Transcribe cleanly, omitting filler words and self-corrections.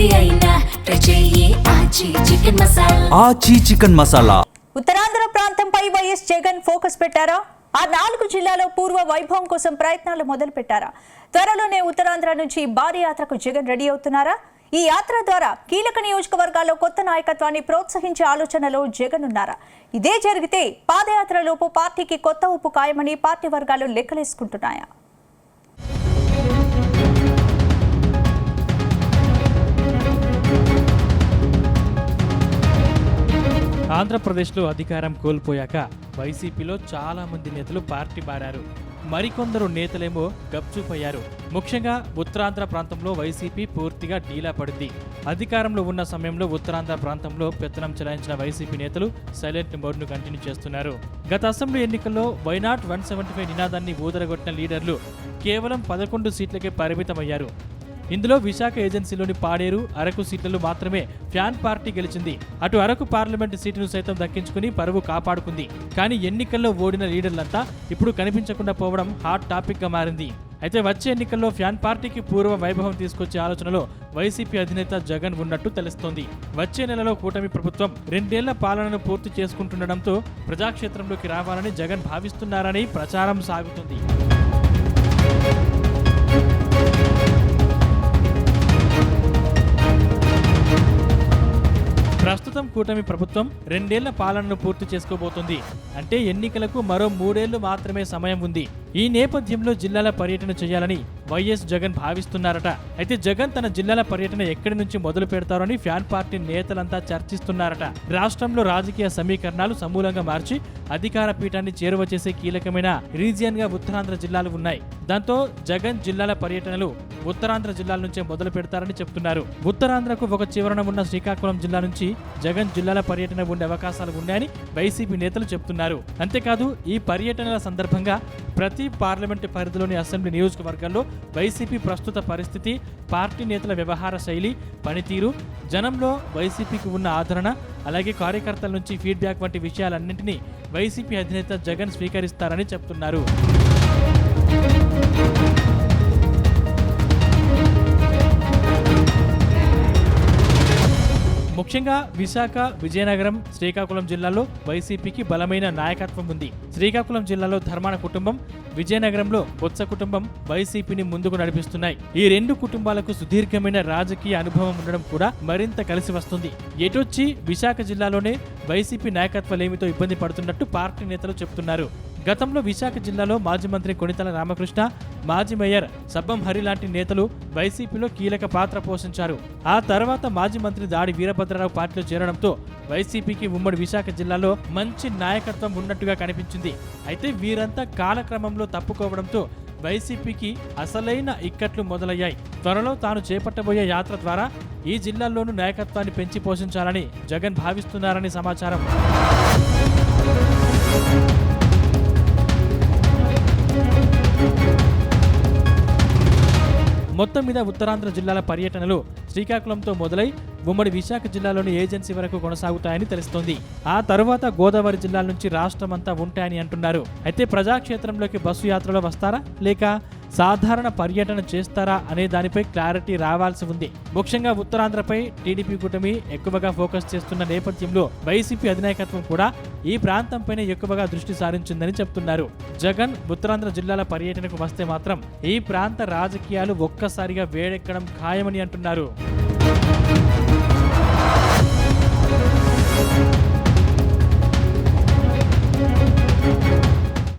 ఏది అయినా ట్రై చెయ్యి ఆచి చికెన్ మసాలా. ఆచి చికెన్ మసాలా. ఉత్తరాంధ్ర ప్రాంతంపై వైఎస్ జగన్ ఫోకస్ పెట్టారా? ఆ 4 జిల్లాలో పూర్వ వైభవం కోసం ప్రయత్నాలు మొదలు పెట్టారా? త్వరలోనే ఉత్తరాంధ్ర నుంచి భారీ యాత్రకు జగన్ రెడీ అవుతున్నారా? ఈ యాత్ర ద్వారా కీలక నియోజకవర్గాల్లో కొత్త నాయకత్వాన్ని ప్రోత్సహించే ఆలోచనలో జగన్ ఉన్నారా? ఇదే జరిగితే పాదయాత్రలోపు పార్టీకి కొత్త ఊపు ఖాయమని పార్టీ వర్గాలు లెక్కలేసుకుంటున్నాయా? ఆంధ్రప్రదేశ్లో అధికారం కోల్పోయాక వైసీపీలో చాలా మంది నేతలు పార్టీ మారారు. మరికొందరు నేతలేమో గప్చుపయ్యారు. ముఖ్యంగా ఉత్తరాంధ్ర ప్రాంతంలో వైసీపీ పూర్తిగా డీలా పడింది. అధికారంలో ఉన్న సమయంలో ఉత్తరాంధ్ర ప్రాంతంలో పెత్తనం చెలాయించిన వైసీపీ నేతలు సైలెంట్ మోడ్ను కంటిన్యూ చేస్తున్నారు. గత అసెంబ్లీ ఎన్నికల్లో వైనాట్ 175 నినాదాన్ని ఊదరగొట్టిన లీడర్లు కేవలం 11 సీట్లకే పరిమితమయ్యారు. ఇందులో విశాఖ ఏజెన్సీలోని పాడేరు, అరకు సీట్లలో మాత్రమే ఫ్యాన్ పార్టీ గెలిచింది. అటు అరకు పార్లమెంటు సీటును సైతం దక్కించుకుని పరువు కాపాడుకుంది. కానీ ఎన్నికల్లో ఓడిన లీడర్లంతా ఇప్పుడు కనిపించకుండా పోవడం హాట్ టాపిక్ గా మారింది. అయితే వచ్చే ఎన్నికల్లో ఫ్యాన్ పార్టీకి పూర్వ వైభవం తీసుకొచ్చే ఆలోచనలో వైసీపీ అధినేత జగన్ ఉన్నట్టు తెలుస్తోంది. వచ్చే నెలలో కూటమి ప్రభుత్వం 2 ఏళ్ల పాలనను పూర్తి చేసుకుంటుండటంతో ప్రజాక్షేత్రంలోకి రావాలని జగన్ భావిస్తున్నారని ప్రచారం సాగుతుంది. ప్రస్తుతం కూటమి ప్రభుత్వం 2 ఏళ్ల పాలనను పూర్తి చేసుకోబోతోంది. అంటే ఎన్నికలకు మరో 3 ఏళ్లు మాత్రమే సమయం ఉంది. ఈ నేపథ్యంలో జిల్లాల పర్యటన చేయాలని వైఎస్ జగన్ భావిస్తున్నారట. అయితే జగన్ తన జిల్లాల పర్యటన ఎక్కడి నుంచి మొదలు పెడతారని ఫ్యాన్ పార్టీ నేతలంతా చర్చిస్తున్నారట. రాష్ట్రంలో రాజకీయ సమీకరణాలు సమూలంగా మార్చి అధికార పీఠాన్ని చేరువ చేసే కీలకమైన రీజియన్ గా ఉత్తరాంధ్ర జిల్లాలు ఉన్నాయి. దాంతో జగన్ జిల్లాల పర్యటనలు ఉత్తరాంధ్ర జిల్లాల నుంచే మొదలు పెడతారని చెప్తున్నారు. ఉత్తరాంధ్రకు ఒక చివరన ఉన్న శ్రీకాకుళం జిల్లా నుంచి జగన్ జిల్లాల పర్యటన ఉండే అవకాశాలు ఉన్నాయని వైసీపీ నేతలు చెప్తున్నారు. అంతేకాదు ఈ పర్యటనల సందర్భంగా ప్రతి పార్లమెంటు పరిధిలోని అసెంబ్లీ నియోజకవర్గాల్లో వైసీపీ ప్రస్తుత పరిస్థితి, పార్టీ నేతల వ్యవహార శైలి, పనితీరు, జనంలో వైసీపీకి ఉన్న ఆదరణ, అలాగే కార్యకర్తల నుంచి ఫీడ్బ్యాక్ వంటి విషయాలన్నింటినీ వైసీపీ అధినేత జగన్ స్వీకరిస్తారని చెప్తున్నారు. ముఖ్యంగా విశాఖ, విజయనగరం, శ్రీకాకుళం జిల్లాలో వైసీపీకి బలమైన నాయకత్వం ఉంది. శ్రీకాకుళం జిల్లాలో ధర్మాన కుటుంబం, విజయనగరంలో బొత్స కుటుంబం వైసీపీని ముందుకు నడిపిస్తున్నాయి. ఈ 2 కుటుంబాలకు సుదీర్ఘమైన రాజకీయ అనుభవం ఉండడం కూడా మరింత కలిసి వస్తుంది. ఎటొచ్చి విశాఖ జిల్లాలోనే వైసీపీ నాయకత్వాలేమితో ఇబ్బంది పడుతున్నట్టు పార్టీ నేతలు చెబుతున్నారు. గతంలో విశాఖ జిల్లాలో మాజీ మంత్రి కొణితల రామకృష్ణ, మాజీ మేయర్ సబ్బం హరి లాంటి నేతలు వైసీపీలో కీలక పాత్ర పోషించారు. ఆ తర్వాత మాజీ మంత్రి దాడి వీరభద్రరావు పార్టీలో చేరడంతో వైసీపీకి ఉమ్మడి విశాఖ జిల్లాలో మంచి నాయకత్వం ఉన్నట్టుగా కనిపించింది. అయితే వీరంతా కాలక్రమంలో తప్పుకోవడంతో వైసీపీకి అసలైన ఇక్కట్లు మొదలయ్యాయి. త్వరలో తాను చేపట్టబోయే యాత్ర ద్వారా ఈ జిల్లాల్లోనూ నాయకత్వాన్ని పెంచి పోషించాలని జగన్ భావిస్తున్నారని సమాచారం. మొత్తం మీద ఉత్తరాంధ్ర జిల్లాల పర్యటనలు శ్రీకాకుళంతో మొదలై ఉమ్మడి విశాఖ జిల్లాలోని ఏజెన్సీ వరకు కొనసాగుతాయని తెలుస్తోంది. ఆ తరువాత గోదావరి జిల్లాల నుంచి రాష్ట్రమంతా ఉంటాయని అంటున్నారు. అయితే ప్రజాక్షేత్రంలోకి బస్సు యాత్రలో వస్తారా లేక సాధారణ పర్యటన చేస్తారా అనే దానిపై క్లారిటీ రావాల్సి ఉంది. ముఖ్యంగా ఉత్తరాంధ్రపై టీడీపీ కూటమి ఎక్కువగా ఫోకస్ చేస్తున్న నేపథ్యంలో వైసీపీ అధినాయకత్వం కూడా ఈ ప్రాంతంపైనే ఎక్కువగా దృష్టి సారించిందని చెప్తున్నారు. జగన్ ఉత్తరాంధ్ర జిల్లాల పర్యటనకు వస్తే మాత్రం ఈ ప్రాంత రాజకీయాలు ఒక్కసారిగా వేడెక్కడం ఖాయమని అంటున్నారు.